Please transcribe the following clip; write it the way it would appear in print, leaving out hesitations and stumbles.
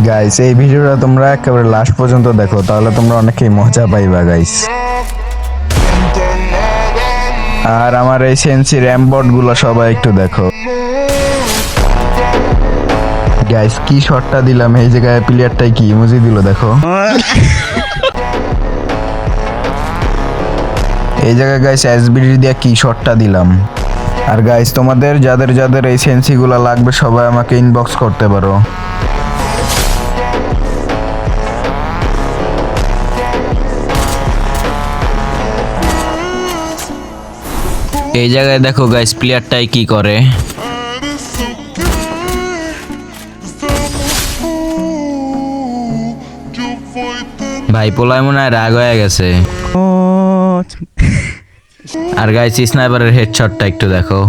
Guys এই ভিডিওটা তোমরা একেবারে লাস্ট পর্যন্ত দেখো, তাহলে তোমরা অনেকই মজা পাইবা গাইস। আর আমার এই সেন্সি র্যামবট গুলো সবাই একটু দেখো গাইস, কি শটটা দিলাম এই জায়গায়, প্লেয়ারটাই কি ইমোজি দিল দেখো। এই জায়গায় গাইস এসবিডি দিয়ে কি শটটা দিলাম। আর গাইস তোমাদের যাদের যাদের এই সেন্সিগুলো লাগবে সবাই আমাকে ইনবক্স করতে পারো। এই জায়গায় দেখো গাইস প্লেয়ারটাই কি করে। ভাই পোলায় মনে হয় রাগ হয়ে গেছে। আর গাইস স্নাইপারের হেডশটটা একটু দেখো।